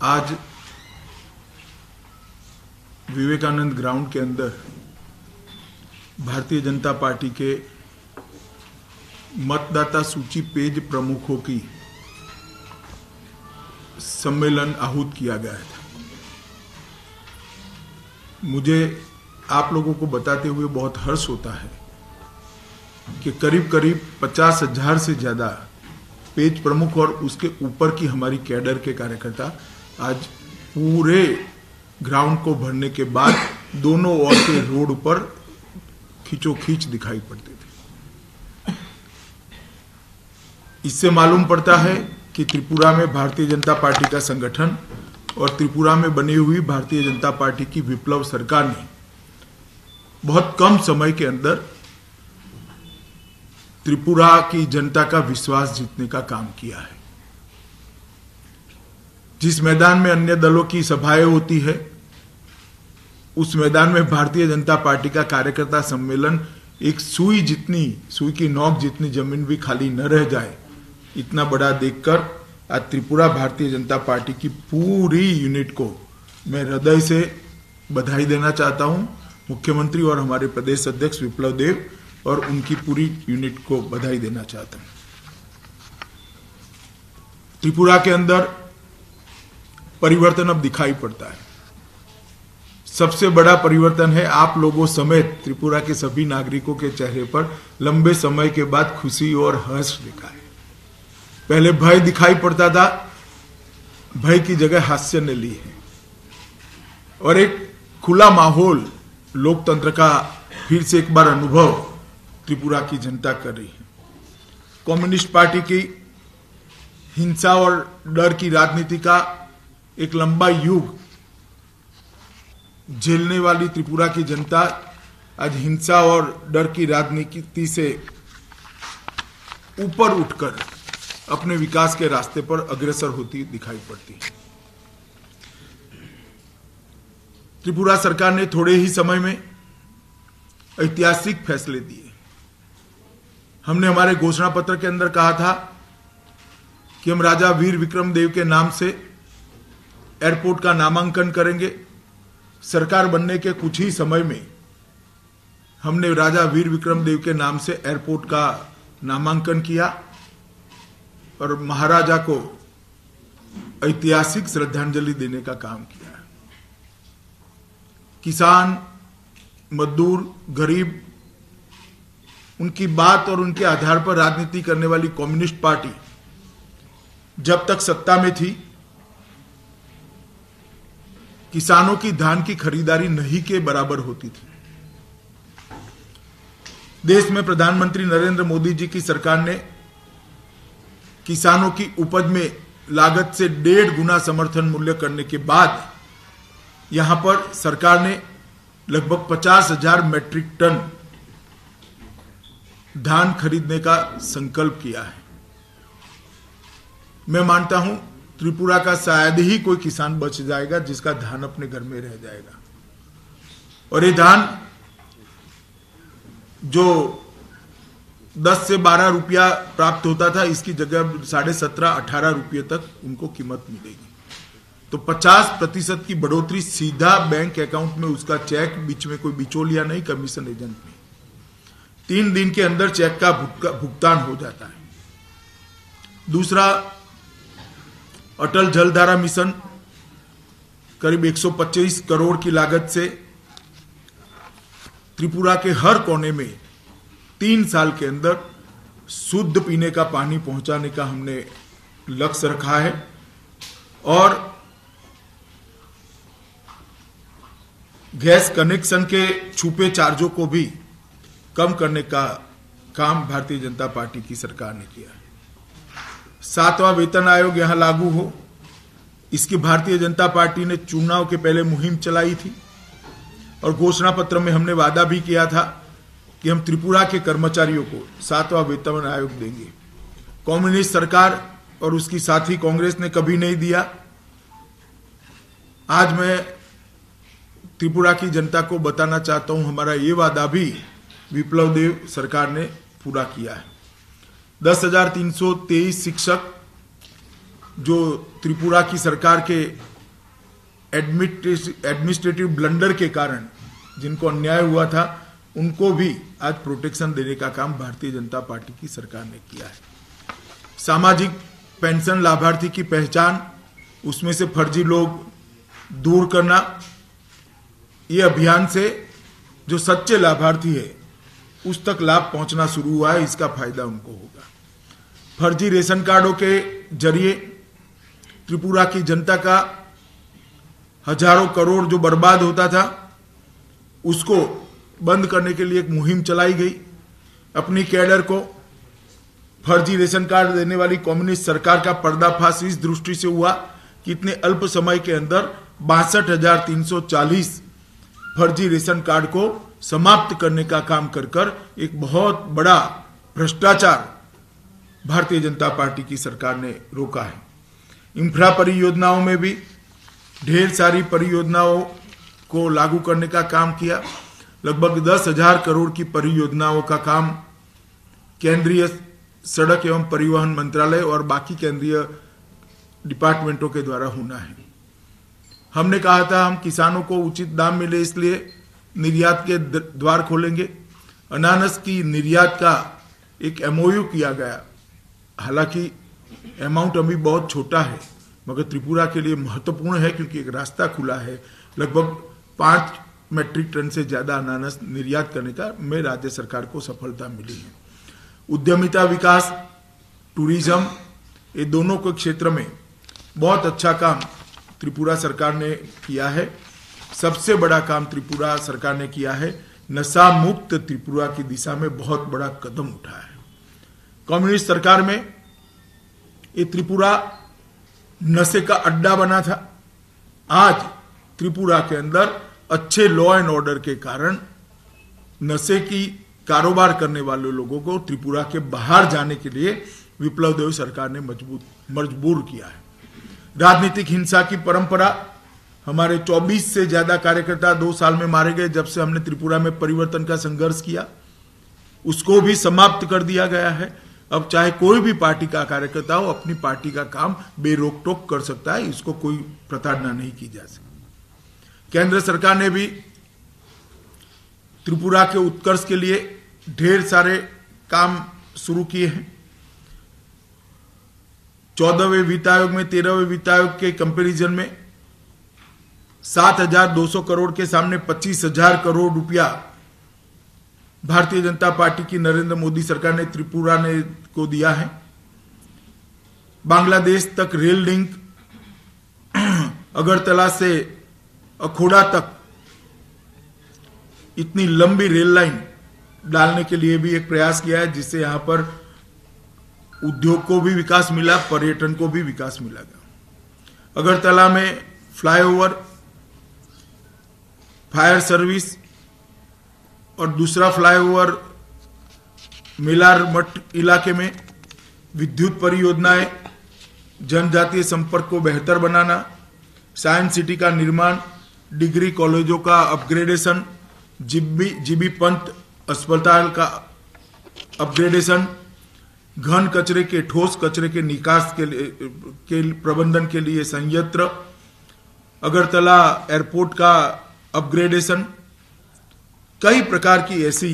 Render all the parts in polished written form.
आज विवेकानंद ग्राउंड के अंदर भारतीय जनता पार्टी के मतदाता सूची पेज प्रमुखों की सम्मेलन आहूत किया गया था। मुझे आप लोगों को बताते हुए बहुत हर्ष होता है कि करीब करीब 50,000 से ज्यादा पेज प्रमुख और उसके ऊपर की हमारी कैडर के कार्यकर्ता आज पूरे ग्राउंड को भरने के बाद दोनों ओर के रोड पर खींचोखींच दिखाई पड़ते थे। इससे मालूम पड़ता है कि त्रिपुरा में भारतीय जनता पार्टी का संगठन और त्रिपुरा में बनी हुई भारतीय जनता पार्टी की विप्लव सरकार ने बहुत कम समय के अंदर त्रिपुरा की जनता का विश्वास जीतने का काम किया है। जिस मैदान में अन्य दलों की सभाएं होती है, उस मैदान में भारतीय जनता पार्टी का कार्यकर्ता सम्मेलन एक सुई की नोक जितनी जमीन भी खाली न रह जाए, इतना बड़ा देखकर आज त्रिपुरा भारतीय जनता पार्टी की पूरी यूनिट को मैं हृदय से बधाई देना चाहता हूं। मुख्यमंत्री और हमारे प्रदेश अध्यक्ष विप्लव देव और उनकी पूरी यूनिट को बधाई देना चाहता हूं। त्रिपुरा के अंदर परिवर्तन अब दिखाई पड़ता है। सबसे बड़ा परिवर्तन है आप लोगों समेत त्रिपुरा के सभी नागरिकों के चेहरे पर लंबे समय के बाद खुशी और हर्ष दिखा है। पहले भय दिखाई पड़ता था, भय की जगह हास्य ने ली है और एक खुला माहौल लोकतंत्र का फिर से एक बार अनुभव त्रिपुरा की जनता कर रही है। कम्युनिस्ट पार्टी की हिंसा और डर की राजनीति का एक लंबा युग झेलने वाली त्रिपुरा की जनता आज हिंसा और डर की राजनीति से ऊपर उठकर अपने विकास के रास्ते पर अग्रसर होती दिखाई पड़ती है। त्रिपुरा सरकार ने थोड़े ही समय में ऐतिहासिक फैसले दिए। हमने हमारे घोषणा पत्र के अंदर कहा था कि हम राजा वीर विक्रम देव के नाम से एयरपोर्ट का नामांकन करेंगे। सरकार बनने के कुछ ही समय में हमने राजा वीर विक्रम देव के नाम से एयरपोर्ट का नामांकन किया और महाराजा को ऐतिहासिक श्रद्धांजलि देने का काम किया। किसान, मजदूर, गरीब, उनकी बात और उनके आधार पर राजनीति करने वाली कम्युनिस्ट पार्टी जब तक सत्ता में थी, किसानों की धान की खरीदारी नहीं के बराबर होती थी। देश में प्रधानमंत्री नरेंद्र मोदी जी की सरकार ने किसानों की उपज में लागत से 1.5 गुना समर्थन मूल्य करने के बाद यहां पर सरकार ने लगभग 50,000 मैट्रिक टन धान खरीदने का संकल्प किया है। मैं मानता हूं त्रिपुरा का शायद ही कोई किसान बच जाएगा जिसका धान अपने घर में रह जाएगा। और ये धान जो 10 से 12 रुपया प्राप्त होता था, इसकी जगह 17.5-18 रुपये तक उनको कीमत मिलेगी। तो 50% की बढ़ोतरी सीधा बैंक अकाउंट में, उसका चेक, बीच में कोई बिचौलिया नहीं, कमीशन एजेंट नहीं। 3 दिन के अंदर चेक का भुगतान हो जाता है। दूसरा, अटल जलधारा मिशन करीब 125 करोड़ की लागत से त्रिपुरा के हर कोने में 3 साल के अंदर शुद्ध पीने का पानी पहुंचाने का हमने लक्ष्य रखा है। और गैस कनेक्शन के छुपे चार्जों को भी कम करने का काम भारतीय जनता पार्टी की सरकार ने किया है। 7वां वेतन आयोग यहां लागू हो, इसकी भारतीय जनता पार्टी ने चुनाव के पहले मुहिम चलाई थी और घोषणा पत्र में हमने वादा भी किया था कि हम त्रिपुरा के कर्मचारियों को 7वां वेतन आयोग देंगे। कम्युनिस्ट सरकार और उसकी साथी कांग्रेस ने कभी नहीं दिया। आज मैं त्रिपुरा की जनता को बताना चाहता हूं, हमारा ये वादा भी विप्लव देव सरकार ने पूरा किया है। 10,323 शिक्षक जो त्रिपुरा की सरकार के एडमिनिस्ट्रेटिव ब्लंडर के कारण जिनको अन्याय हुआ था उनको भी आज प्रोटेक्शन देने का काम भारतीय जनता पार्टी की सरकार ने किया है। सामाजिक पेंशन लाभार्थी की पहचान, उसमें से फर्जी लोग दूर करना, ये अभियान से जो सच्चे लाभार्थी है उस तक लाभ पहुंचना शुरू हुआ है, इसका फायदा उनको होगा। फर्जी रेशन कार्डों के जरिए त्रिपुरा की जनता का हजारों करोड़ जो बर्बाद होता था उसको बंद करने के लिए एक मुहिम चलाई गई। अपनी कैडर को फर्जी रेशन कार्ड देने वाली कम्युनिस्ट सरकार का पर्दाफाश इस दृष्टि से हुआ कि इतने अल्प समय के अंदर 62,340 फर्जी रेशन कार्ड को समाप्त करने का काम कर कर एक बहुत बड़ा भ्रष्टाचार भारतीय जनता पार्टी की सरकार ने रोका है। इंफ्रा परियोजनाओं में भी ढेर सारी परियोजनाओं को लागू करने का काम किया। लगभग 10,000 करोड़ की परियोजनाओं का काम केंद्रीय सड़क एवं परिवहन मंत्रालय और बाकी केंद्रीय डिपार्टमेंटों के द्वारा होना है। हमने कहा था हम किसानों को उचित दाम मिले इसलिए निर्यात के द्वार खोलेंगे। अनानस की निर्यात का एक एमओयू किया गया। हालांकि अमाउंट अभी बहुत छोटा है मगर त्रिपुरा के लिए महत्वपूर्ण है क्योंकि एक रास्ता खुला है। लगभग 5 मेट्रिक टन से ज्यादा अनानस निर्यात करने का में राज्य सरकार को सफलता मिली है। उद्यमिता विकास, टूरिज्म, ये दोनों के क्षेत्र में बहुत अच्छा काम त्रिपुरा सरकार ने किया है। सबसे बड़ा काम त्रिपुरा सरकार ने किया है, नशा मुक्त त्रिपुरा की दिशा में बहुत बड़ा कदम उठाया है। कम्युनिस्ट सरकार में ये त्रिपुरा नशे का अड्डा बना था। आज त्रिपुरा के अंदर अच्छे लॉ एंड ऑर्डर के कारण नशे की कारोबार करने वाले लोगों को त्रिपुरा के बाहर जाने के लिए विप्लव देव सरकार ने मजबूर किया है। राजनीतिक हिंसा की परंपरा, हमारे 24 से ज्यादा कार्यकर्ता 2 साल में मारे गए जब से हमने त्रिपुरा में परिवर्तन का संघर्ष किया, उसको भी समाप्त कर दिया गया है। अब चाहे कोई भी पार्टी का कार्यकर्ता हो अपनी पार्टी का काम बेरोक टोक कर सकता है, इसको कोई प्रताड़ना नहीं की जा सकती। केंद्र सरकार ने भी त्रिपुरा के उत्कर्ष के लिए ढेर सारे काम शुरू किए हैं। 14वें वित्त आयोग में 13वें वित्त आयोग के कंपैरिजन में 7,200 करोड़ के सामने 25,000 करोड़ रुपया भारतीय जनता पार्टी की नरेंद्र मोदी सरकार ने त्रिपुरा ने को दिया है। बांग्लादेश तक रेल लिंक, अगरतला से अखोड़ा तक इतनी लंबी रेल लाइन डालने के लिए भी एक प्रयास किया है, जिससे यहां पर उद्योग को भी विकास मिला, पर्यटन को भी विकास मिला। अगरतला में फ्लाईओवर, फायर सर्विस और दूसरा फ्लाईओवर मेलार मठ इलाके में, विद्युत परियोजनाएं, जनजातीय संपर्क को बेहतर बनाना, साइंस सिटी का निर्माण, डिग्री कॉलेजों का अपग्रेडेशन, जीबी पंत अस्पताल का अपग्रेडेशन, घन कचरे के ठोस कचरे के निकास के प्रबंधन के लिए संयंत्र, अगरतला एयरपोर्ट का अपग्रेडेशन, कई प्रकार की ऐसी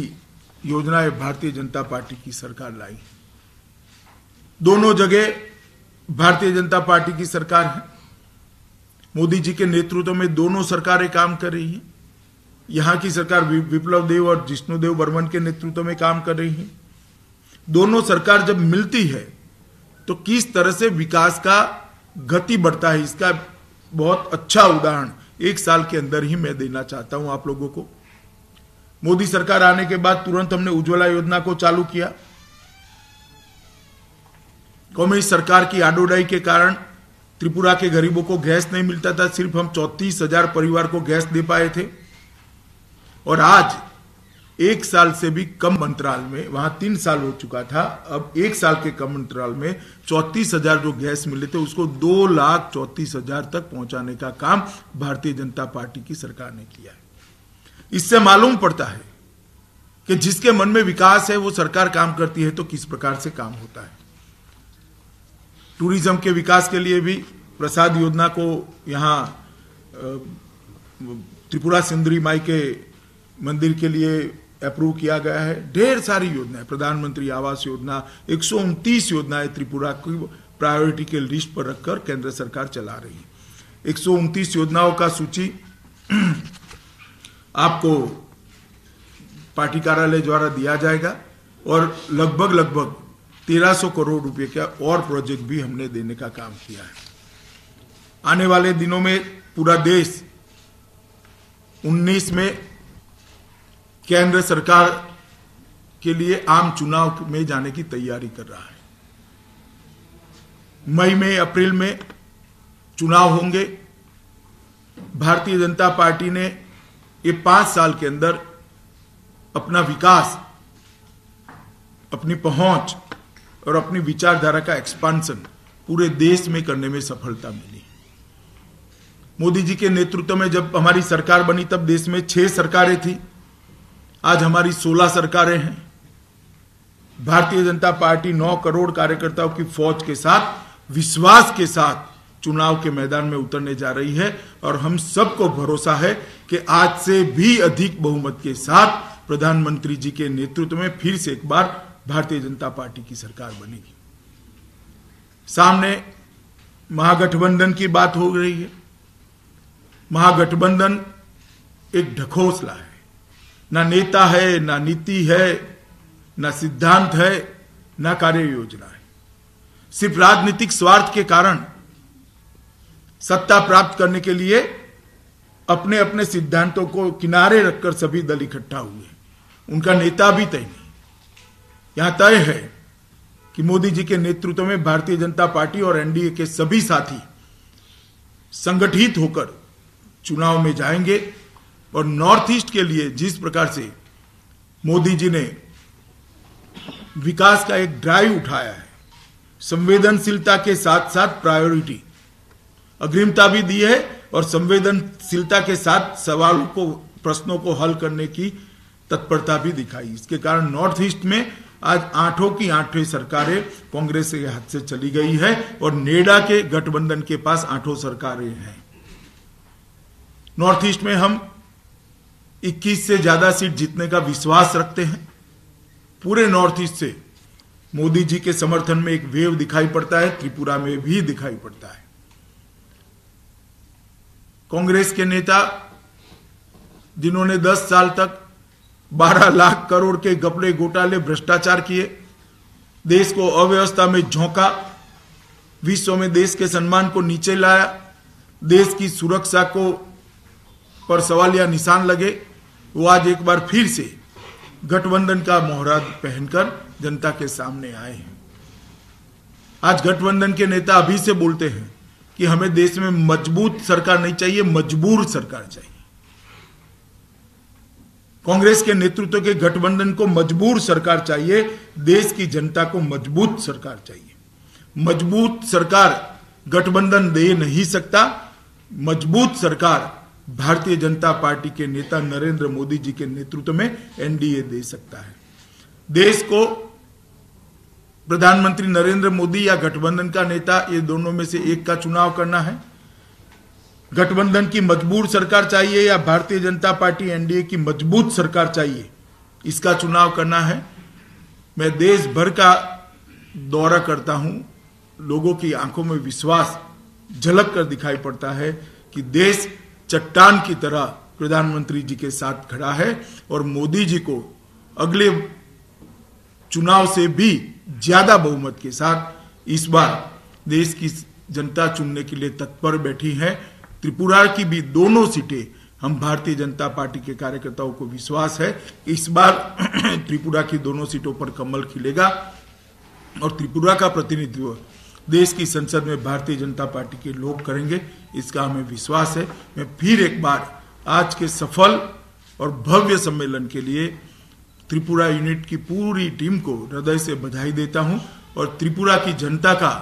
योजनाएं भारतीय जनता पार्टी की सरकार लाई। दोनों जगह भारतीय जनता पार्टी की सरकार है। मोदी जी के नेतृत्व में दोनों सरकारें काम कर रही हैं। यहां की सरकार विप्लव देव और जिष्णुदेव बर्मन के नेतृत्व में काम कर रही है। दोनों सरकार जब मिलती है तो किस तरह से विकास का गति बढ़ता है, इसका बहुत अच्छा उदाहरण 1 साल के अंदर ही मैं देना चाहता हूं आप लोगों को। मोदी सरकार आने के बाद तुरंत हमने उज्ज्वला योजना को चालू किया। कम्युनिस्ट सरकार की आडोडाई के कारण त्रिपुरा के गरीबों को गैस नहीं मिलता था। सिर्फ हम 34,000 परिवार को गैस दे पाए थे और आज 1 साल से भी कम अंतराल में, वहां 3 साल हो चुका था, अब 1 साल के कम अंतराल में 34,000 जो गैस मिले थे उसको 2,34,000 तक पहुंचाने का काम भारतीय जनता पार्टी की सरकार ने किया है। इससे मालूम पड़ता है कि जिसके मन में विकास है वो सरकार काम करती है तो किस प्रकार से काम होता है। टूरिज्म के विकास के लिए भी प्रसाद योजना को यहां त्रिपुरा सुंदरी माई के मंदिर के लिए अप्रूव किया गया है। ढेर सारी योजनाएं, प्रधानमंत्री आवास योजना, 129 योजनाएं त्रिपुरा की प्रायोरिटी के लिस्ट पर रखकर केंद्र सरकार चला रही है। 129 योजनाओं का सूची आपको पार्टी कार्यालय द्वारा दिया जाएगा और लगभग 1300 करोड़ रुपए का और प्रोजेक्ट भी हमने देने का काम किया है। आने वाले दिनों में पूरा देश 19 में केंद्र सरकार के लिए आम चुनाव में जाने की तैयारी कर रहा है। मई में, अप्रैल में चुनाव होंगे। भारतीय जनता पार्टी ने ये 5 साल के अंदर अपना विकास, अपनी पहुंच और अपनी विचारधारा का एक्सपांशन पूरे देश में करने में सफलता मिली। मोदी जी के नेतृत्व में जब हमारी सरकार बनी तब देश में 6 सरकारें थी, आज हमारी 16 सरकारें हैं। भारतीय जनता पार्टी 9 करोड़ कार्यकर्ताओं की फौज के साथ, विश्वास के साथ चुनाव के मैदान में उतरने जा रही है और हम सबको भरोसा है कि आज से भी अधिक बहुमत के साथ प्रधानमंत्री जी के नेतृत्व में फिर से एक बार भारतीय जनता पार्टी की सरकार बनेगी। सामने महागठबंधन की बात हो रही है। महागठबंधन एक ढकोसला है, ना नेता है, ना नीति है, ना सिद्धांत है, ना कार्य योजना है। सिर्फ राजनीतिक स्वार्थ के कारण सत्ता प्राप्त करने के लिए अपने अपने सिद्धांतों को किनारे रखकर सभी दल इकट्ठा हुए। उनका नेता भी तय नहीं। यहां तय है कि मोदी जी के नेतृत्व में भारतीय जनता पार्टी और एनडीए के सभी साथी संगठित होकर चुनाव में जाएंगे और नॉर्थ ईस्ट के लिए जिस प्रकार से मोदी जी ने विकास का एक ड्राइव उठाया है, संवेदनशीलता के साथ साथ प्रायोरिटी, अग्रिमता भी दी है और संवेदनशीलता के साथ सवालों को, प्रश्नों को हल करने की तत्परता भी दिखाई। इसके कारण नॉर्थ ईस्ट में आज 8 की 8 सरकारें कांग्रेस के हाथ से चली गई है और नेडा के गठबंधन के पास 8 सरकारें हैं। नॉर्थ ईस्ट में हम 21 से ज्यादा सीट जीतने का विश्वास रखते हैं। पूरे नॉर्थ ईस्ट से मोदी जी के समर्थन में एक वेव दिखाई पड़ता है, त्रिपुरा में भी दिखाई पड़ता है। कांग्रेस के नेता जिन्होंने 10 साल तक 12 लाख करोड़ के घपले, घोटाले, भ्रष्टाचार किए, देश को अव्यवस्था में झोंका, विश्व में देश के सम्मान को नीचे लाया, देश की सुरक्षा को पर सवालिया निशान लगे, वो आज एक बार फिर से गठबंधन का मोहरा पहनकर जनता के सामने आए हैं। आज गठबंधन के नेता अभी से बोलते हैं कि हमें देश में मजबूत सरकार नहीं चाहिए, मजबूर सरकार चाहिए। कांग्रेस के नेतृत्व के गठबंधन को मजबूर सरकार चाहिए, देश की जनता को मजबूत सरकार चाहिए। मजबूत सरकार गठबंधन दे नहीं सकता, मजबूत सरकार भारतीय जनता पार्टी के नेता नरेंद्र मोदी जी के नेतृत्व में एनडीए दे सकता है। देश को प्रधानमंत्री नरेंद्र मोदी या गठबंधन का नेता, ये दोनों में से एक का चुनाव करना है। गठबंधन की मजबूर सरकार चाहिए या भारतीय जनता पार्टी एनडीए की मजबूत सरकार चाहिए, इसका चुनाव करना है। मैं देश भर का दौरा करता हूं, लोगों की आंखों में विश्वास झलक कर दिखाई पड़ता है कि देश चट्टान की तरह प्रधानमंत्री जी के साथ खड़ा है और मोदी जी को अगले चुनाव से भी ज्यादा बहुमत के साथ इस बार देश की जनता चुनने के लिए तत्पर बैठी है। त्रिपुरा की भी दोनों सीटें हम भारतीय जनता पार्टी के कार्यकर्ताओं को विश्वास है इस बार त्रिपुरा की दोनों सीटों पर कमल खिलेगा और त्रिपुरा का प्रतिनिधित्व देश की संसद में भारतीय जनता पार्टी के लोग करेंगे, इसका हमें विश्वास है। मैं फिर एक बार आज के सफल और भव्य सम्मेलन के लिए त्रिपुरा यूनिट की पूरी टीम को हृदय से बधाई देता हूं और त्रिपुरा की जनता का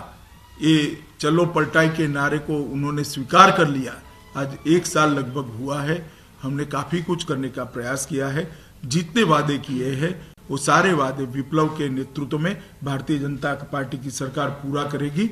ये चलो पलटाई के नारे को उन्होंने स्वीकार कर लिया। आज 1 साल लगभग हुआ है, हमने काफी कुछ करने का प्रयास किया है। जितने वादे किए हैं वो सारे वादे विप्लव के नेतृत्व में भारतीय जनता पार्टी की सरकार पूरा करेगी।